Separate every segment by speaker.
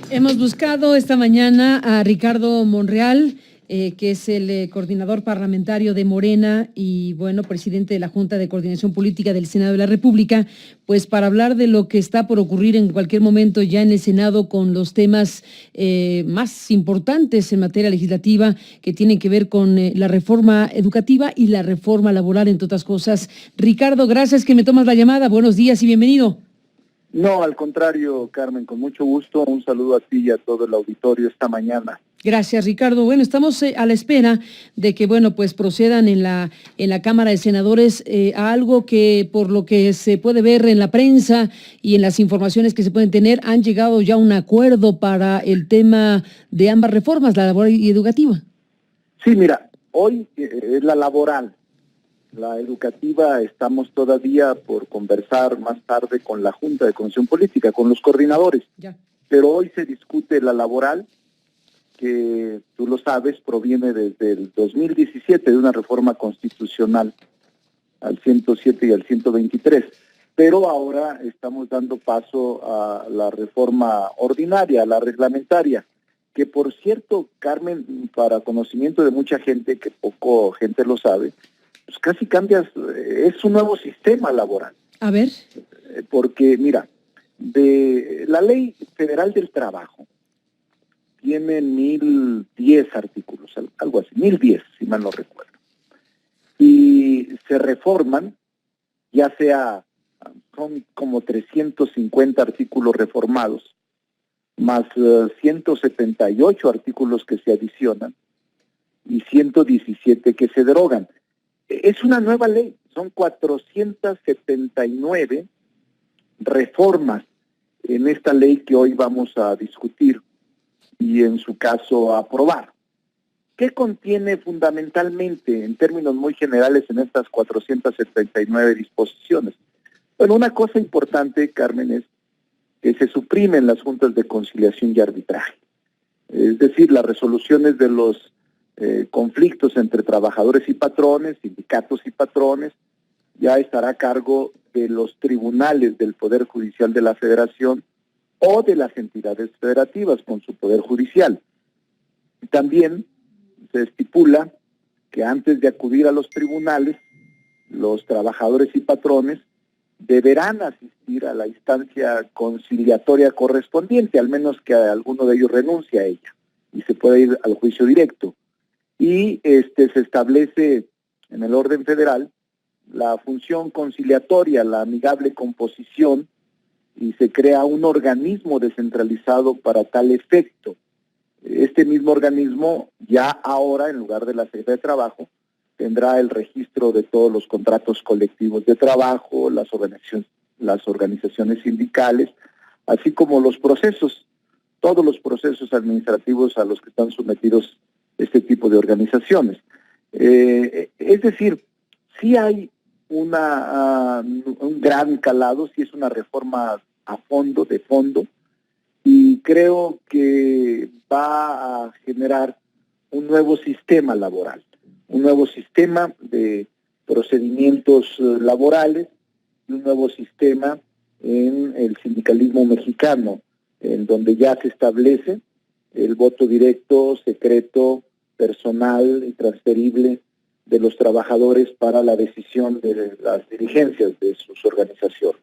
Speaker 1: Hemos buscado esta mañana a Ricardo Monreal, que es el coordinador parlamentario de Morena y, bueno, presidente de la Junta de Coordinación Política del Senado de la República, pues para hablar de lo que está por ocurrir en cualquier momento ya en el Senado con los temas más importantes en materia legislativa que tienen que ver con la reforma educativa y la reforma laboral, entre otras cosas. Ricardo, gracias que me tomas la llamada. Buenos días y bienvenido.
Speaker 2: No, al contrario, Carmen, con mucho gusto. Un saludo a ti y a todo el auditorio esta mañana.
Speaker 1: Gracias, Ricardo. Bueno, estamos a la espera de que, bueno, pues procedan en la Cámara de Senadores a algo que, por lo que se puede ver en la prensa y en las informaciones que se pueden tener, han llegado ya a un acuerdo para el tema de ambas reformas, la laboral y educativa.
Speaker 2: Sí, mira, hoy es la laboral. La educativa estamos todavía por conversar más tarde con la Junta de Coordinación Política, con los coordinadores.
Speaker 1: Ya.
Speaker 2: Pero hoy se discute la laboral, que tú lo sabes, proviene desde el 2017 de una reforma constitucional al 107 y al 123. Pero ahora estamos dando paso a la reforma ordinaria, a la reglamentaria, que por cierto, Carmen, para conocimiento de mucha gente, que poco gente lo sabe, pues casi cambias, es un nuevo sistema laboral.
Speaker 1: A ver.
Speaker 2: Porque, mira, de la Ley Federal del Trabajo tiene 1010 artículos, algo así, 1010, si mal no recuerdo. Y se reforman, ya sea, son como 350 artículos reformados, más 178 artículos que se adicionan y 117 que se derogan. Es una nueva ley, son 479 reformas en esta ley que hoy vamos a discutir y en su caso a aprobar. ¿Qué contiene fundamentalmente, en términos muy generales, en estas 479 disposiciones? Bueno, una cosa importante, Carmen, es que se suprimen las juntas de conciliación y arbitraje. Es decir, las resoluciones de los conflictos entre trabajadores y patrones, sindicatos y patrones, ya estará a cargo de los tribunales del Poder Judicial de la Federación o de las entidades federativas con su Poder Judicial. También se estipula que antes de acudir a los tribunales, los trabajadores y patrones deberán asistir a la instancia conciliatoria correspondiente, al menos que alguno de ellos renuncie a ella y se pueda ir al juicio directo. Y se establece en el orden federal la función conciliatoria, la amigable composición, y se crea un organismo descentralizado para tal efecto. Este mismo organismo ya ahora, en lugar de la Secretaría de Trabajo, tendrá el registro de todos los contratos colectivos de trabajo, las organizaciones sindicales, así como los procesos, todos los procesos administrativos a los que están sometidos este tipo de organizaciones. Es decir, sí hay un gran calado, sí es una reforma a fondo, de fondo, y creo que va a generar un nuevo sistema laboral, un nuevo sistema de procedimientos laborales, y un nuevo sistema en el sindicalismo mexicano, en donde ya se establece el voto directo, secreto, personal y transferible de los trabajadores para la decisión de las dirigencias de sus organizaciones.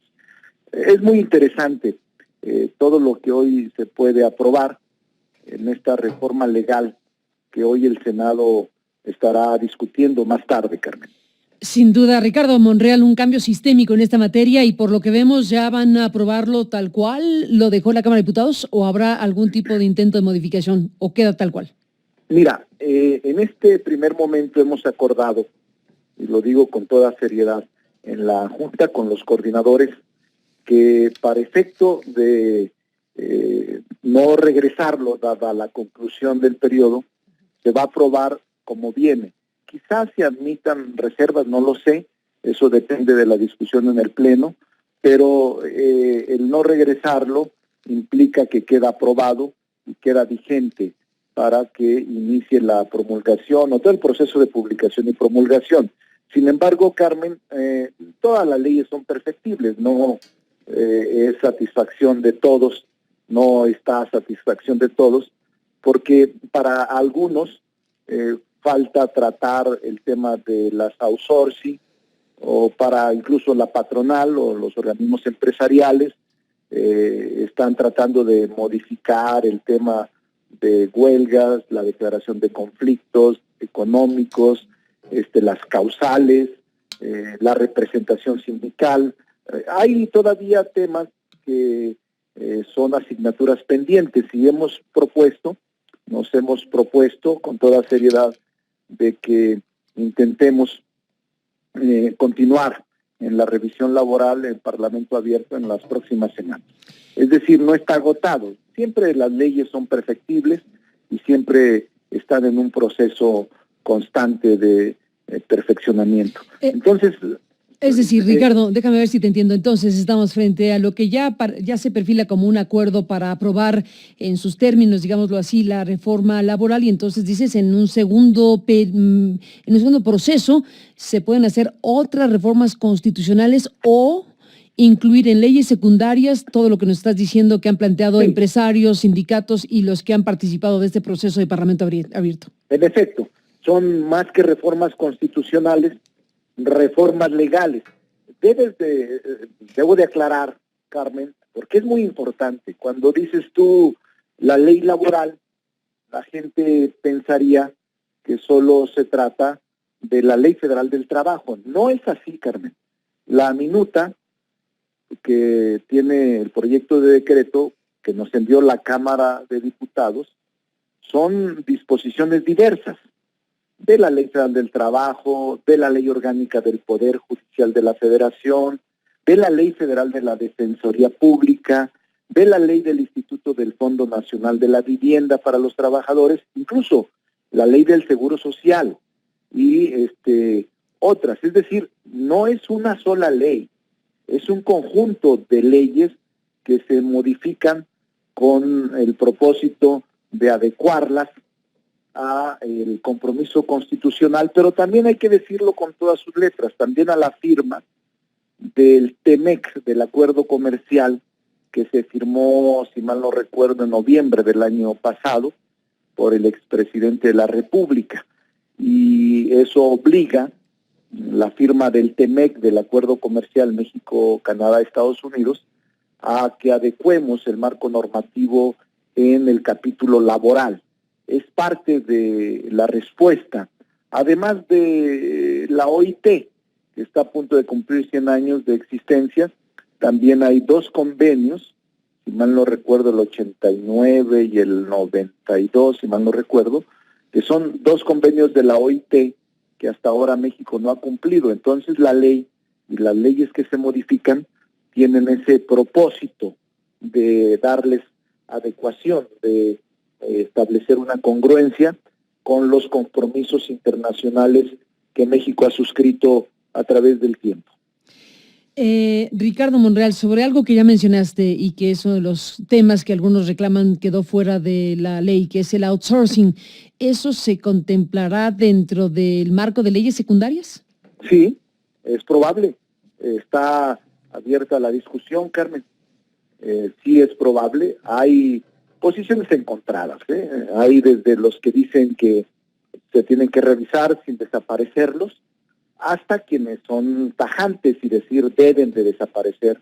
Speaker 2: Es muy interesante todo lo que hoy se puede aprobar en esta reforma legal que hoy el Senado estará discutiendo más tarde, Carmen.
Speaker 1: Sin duda, Ricardo Monreal, un cambio sistémico en esta materia y por lo que vemos ya van a aprobarlo tal cual, ¿lo dejó la Cámara de Diputados o habrá algún tipo de intento de modificación o queda tal cual?
Speaker 2: Mira, en este primer momento hemos acordado, y lo digo con toda seriedad, en la Junta con los coordinadores, que para efecto de no regresarlo, dada la conclusión del periodo, se va a aprobar como viene. Quizás se admitan reservas, no lo sé, eso depende de la discusión en el Pleno, pero el no regresarlo implica que queda aprobado y queda vigente para que inicie la promulgación o todo el proceso de publicación y promulgación. Sin embargo, Carmen, todas las leyes son perfectibles, no es satisfacción de todos no está a satisfacción de todos, porque para algunos falta tratar el tema de las outsourcing, o para incluso la patronal o los organismos empresariales están tratando de modificar el tema de huelgas, la declaración de conflictos económicos, las causales, la representación sindical. Hay todavía temas que son asignaturas pendientes y nos hemos propuesto con toda seriedad de que intentemos continuar en la revisión laboral en Parlamento Abierto en las próximas semanas. Es decir, no está agotado. Siempre las leyes son perfectibles y siempre están en un proceso constante de perfeccionamiento. Entonces...
Speaker 1: Es decir, Ricardo, déjame ver si te entiendo. Entonces, estamos frente a lo que ya se perfila como un acuerdo para aprobar en sus términos, digámoslo así, la reforma laboral, y entonces dices, en un segundo proceso se pueden hacer otras reformas constitucionales o incluir en leyes secundarias todo lo que nos estás diciendo que han planteado empresarios, sindicatos y los que han participado de este proceso de Parlamento Abierto.
Speaker 2: En efecto, son más que reformas constitucionales, reformas legales. Debo de aclarar, Carmen, porque es muy importante. Cuando dices tú la ley laboral, la gente pensaría que solo se trata de la Ley Federal del Trabajo. No es así, Carmen. La minuta que tiene el proyecto de decreto que nos envió la Cámara de Diputados son disposiciones diversas de la Ley Federal del Trabajo, de la Ley Orgánica del Poder Judicial de la Federación, de la Ley Federal de la Defensoría Pública, de la Ley del Instituto del Fondo Nacional de la Vivienda para los Trabajadores, incluso la Ley del Seguro Social y otras. Es decir, no es una sola ley, es un conjunto de leyes que se modifican con el propósito de adecuarlas a el compromiso constitucional, pero también hay que decirlo con todas sus letras, también a la firma del TEMEC, del acuerdo comercial que se firmó, si mal no recuerdo, en noviembre del año pasado por el expresidente de la República. Y eso obliga la firma del TEMEC, del acuerdo comercial México, Canadá, Estados Unidos, a que adecuemos el marco normativo en el capítulo laboral. Es parte de la respuesta, además de la OIT, que está a punto de cumplir 100 años de existencia. También hay dos convenios, si mal no recuerdo el 89 y el 92, si mal no recuerdo, que son dos convenios de la OIT que hasta ahora México no ha cumplido. Entonces la ley y las leyes que se modifican tienen ese propósito de darles adecuación, de establecer una congruencia con los compromisos internacionales que México ha suscrito a través del tiempo.
Speaker 1: Ricardo Monreal, sobre algo que ya mencionaste y que es uno de los temas que algunos reclaman quedó fuera de la ley, que es el outsourcing, ¿eso se contemplará dentro del marco de leyes secundarias?
Speaker 2: Sí, es probable. Está abierta la discusión, Carmen. Sí es probable. Hay posiciones encontradas, Hay desde los que dicen que se tienen que revisar sin desaparecerlos, hasta quienes son tajantes y decir deben de desaparecer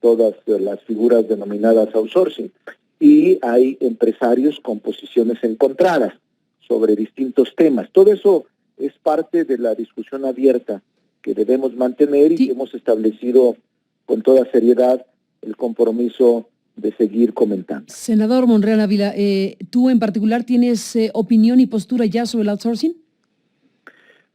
Speaker 2: todas las figuras denominadas outsourcing. Y hay empresarios con posiciones encontradas sobre distintos temas. Todo eso es parte de la discusión abierta que debemos mantener y que hemos establecido con toda seriedad el compromiso de seguir comentando.
Speaker 1: Senador Monreal Ávila, ¿tú en particular tienes opinión y postura ya sobre el outsourcing?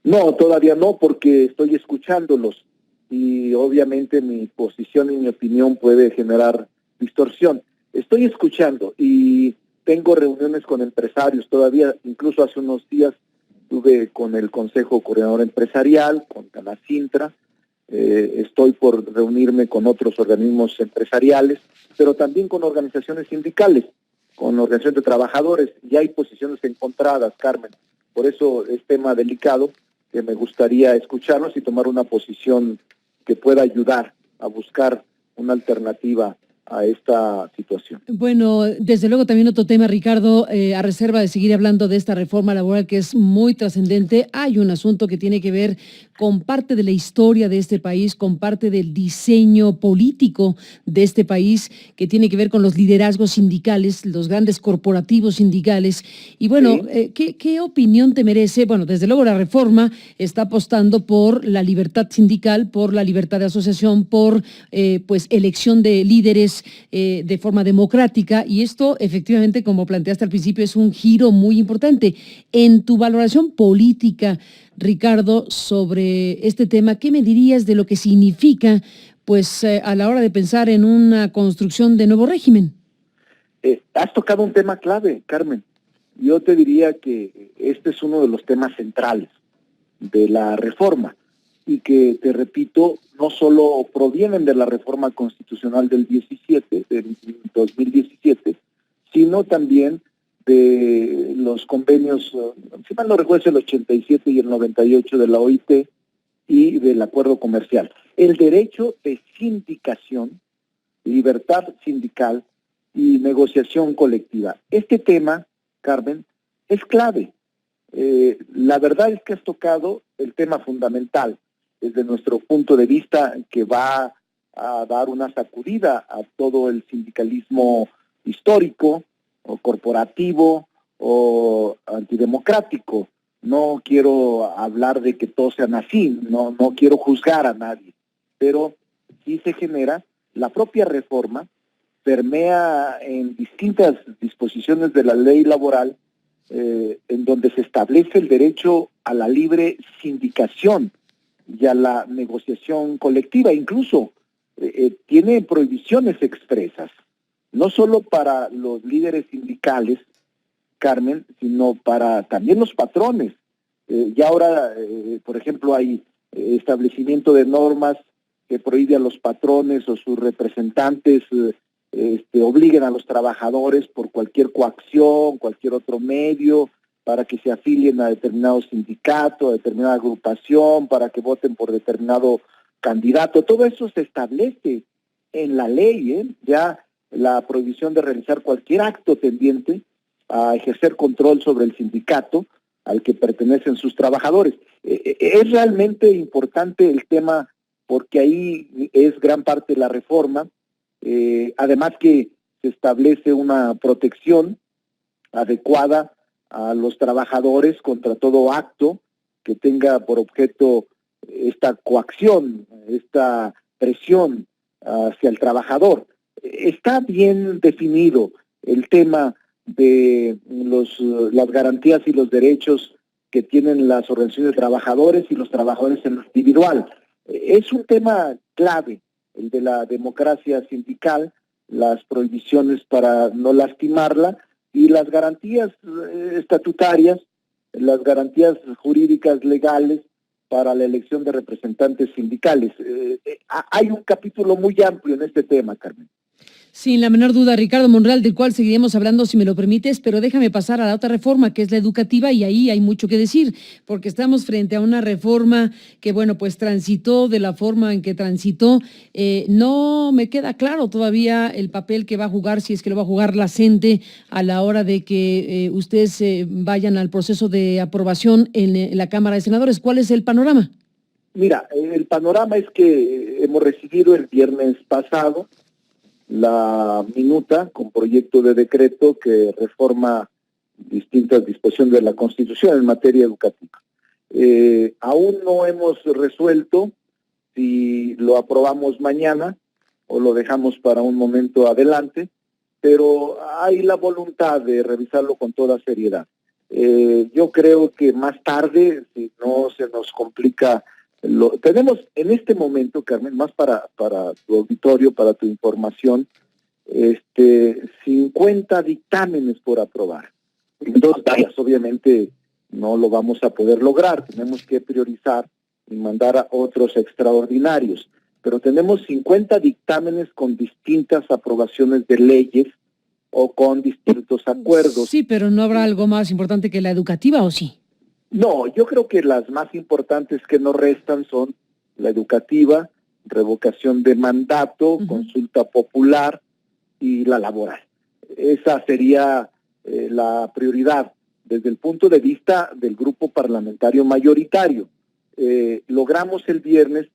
Speaker 2: No, todavía no, porque estoy escuchándolos y obviamente mi posición y mi opinión puede generar distorsión. Estoy escuchando y tengo reuniones con empresarios todavía, incluso hace unos días estuve con el Consejo Coordinador Empresarial, con Canacintra, estoy por reunirme con otros organismos empresariales, pero también con organizaciones sindicales, con organizaciones de trabajadores, y hay posiciones encontradas, Carmen. Por eso es tema delicado que me gustaría escucharlos y tomar una posición que pueda ayudar a buscar una alternativa a esta situación.
Speaker 1: Bueno, desde luego también otro tema, Ricardo, a reserva de seguir hablando de esta reforma laboral que es muy trascendente, hay un asunto que tiene que ver con parte de la historia de este país, con parte del diseño político de este país, que tiene que ver con los liderazgos sindicales, los grandes corporativos sindicales. Y bueno,
Speaker 2: Sí.
Speaker 1: ¿qué opinión te merece? Bueno, desde luego la reforma está apostando por la libertad sindical, por la libertad de asociación, por pues elección de líderes de forma democrática, y esto efectivamente, como planteaste al principio, es un giro muy importante. En tu valoración política, Ricardo, sobre este tema, ¿qué me dirías de lo que significa pues a la hora de pensar en una construcción de nuevo régimen?
Speaker 2: Has tocado un tema clave, Carmen. Yo te diría que este es uno de los temas centrales de la reforma y que, te repito, no solo provienen de la reforma constitucional del 2017, sino también de los convenios, si mal no recuerdo, el 87 y el 98 de la OIT y del acuerdo comercial. El derecho de sindicación, libertad sindical y negociación colectiva. Este tema, Carmen, es clave. La verdad es que has tocado el tema fundamental desde nuestro punto de vista, que va a dar una sacudida a todo el sindicalismo histórico o corporativo o antidemocrático. No quiero hablar de que todos sean así, no quiero juzgar a nadie, pero sí se genera, la propia reforma permea en distintas disposiciones de la ley laboral, en donde se establece el derecho a la libre sindicación y a la negociación colectiva. Incluso tiene prohibiciones expresas, no solo para los líderes sindicales, Carmen, sino para también los patrones. Y ahora, por ejemplo, hay establecimiento de normas que prohíbe a los patrones o sus representantes obliguen a los trabajadores por cualquier coacción, cualquier otro medio, para que se afilien a determinado sindicato, a determinada agrupación, para que voten por determinado candidato. Todo eso se establece en la ley, ya la prohibición de realizar cualquier acto tendiente a ejercer control sobre el sindicato al que pertenecen sus trabajadores. Es realmente importante el tema porque ahí es gran parte de la reforma, además que se establece una protección adecuada a los trabajadores contra todo acto que tenga por objeto esta coacción, esta presión hacia el trabajador. Está bien definido el tema de las garantías y los derechos que tienen las organizaciones de trabajadores y los trabajadores en lo individual. Es un tema clave, el de la democracia sindical, las prohibiciones para no lastimarla y las garantías estatutarias, las garantías jurídicas legales para la elección de representantes sindicales. Hay un capítulo muy amplio en este tema, Carmen.
Speaker 1: Sin la menor duda, Ricardo Monreal, del cual seguiremos hablando si me lo permites, pero déjame pasar a la otra reforma, que es la educativa, y ahí hay mucho que decir, porque estamos frente a una reforma que, bueno, pues transitó de la forma en que transitó. No me queda claro todavía el papel que va a jugar, si es que lo va a jugar la CENTE a la hora de que ustedes vayan al proceso de aprobación en la Cámara de Senadores. ¿Cuál es el panorama?
Speaker 2: Mira, el panorama es que hemos recibido el viernes pasado la minuta con proyecto de decreto que reforma distintas disposiciones de la Constitución en materia educativa. Aún no hemos resuelto si lo aprobamos mañana o lo dejamos para un momento adelante, pero hay la voluntad de revisarlo con toda seriedad. Yo creo que más tarde, si no se nos complica, tenemos en este momento, Carmen, más para tu auditorio, para tu información, 50 dictámenes por aprobar. En 2 días, obviamente, no lo vamos a poder lograr. Tenemos que priorizar y mandar a otros extraordinarios. Pero tenemos 50 dictámenes con distintas aprobaciones de leyes o con distintos acuerdos.
Speaker 1: Sí, pero ¿no habrá algo más importante que la educativa, o sí?
Speaker 2: No, yo creo que las más importantes que nos restan son la educativa, revocación de mandato, consulta popular, y la laboral. Esa sería la prioridad desde el punto de vista del grupo parlamentario mayoritario. Logramos el viernes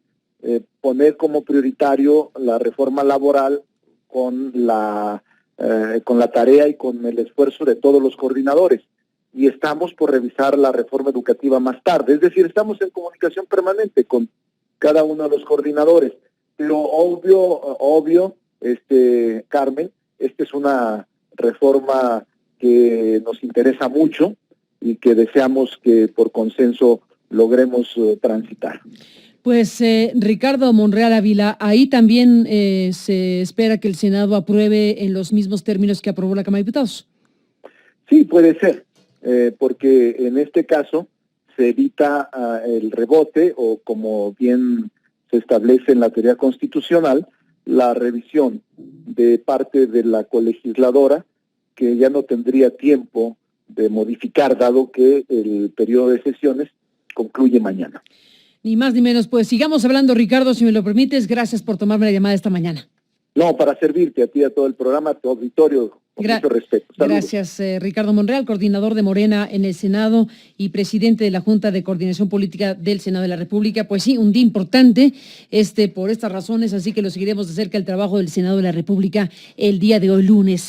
Speaker 2: poner como prioritario la reforma laboral con la tarea y con el esfuerzo de todos los coordinadores. Y estamos por revisar la reforma educativa más tarde. Es decir, estamos en comunicación permanente con cada uno de los coordinadores. Pero obvio, Carmen, esta es una reforma que nos interesa mucho y que deseamos que por consenso logremos transitar.
Speaker 1: Pues Ricardo Monreal Ávila, ahí también se espera que el Senado apruebe en los mismos términos que aprobó la Cámara de Diputados.
Speaker 2: Sí, puede ser, porque en este caso se evita el rebote o, como bien se establece en la teoría constitucional, la revisión de parte de la colegisladora, que ya no tendría tiempo de modificar, dado que el periodo de sesiones concluye mañana.
Speaker 1: Ni más ni menos, pues sigamos hablando, Ricardo, si me lo permites. Gracias por tomarme la llamada esta mañana.
Speaker 2: No, para servirte a ti, a todo el programa, a tu auditorio, con mucho respeto. Saludos.
Speaker 1: Gracias, Ricardo Monreal, coordinador de Morena en el Senado y presidente de la Junta de Coordinación Política del Senado de la República. Pues sí, un día importante por estas razones, así que lo seguiremos de cerca el trabajo del Senado de la República el día de hoy, lunes.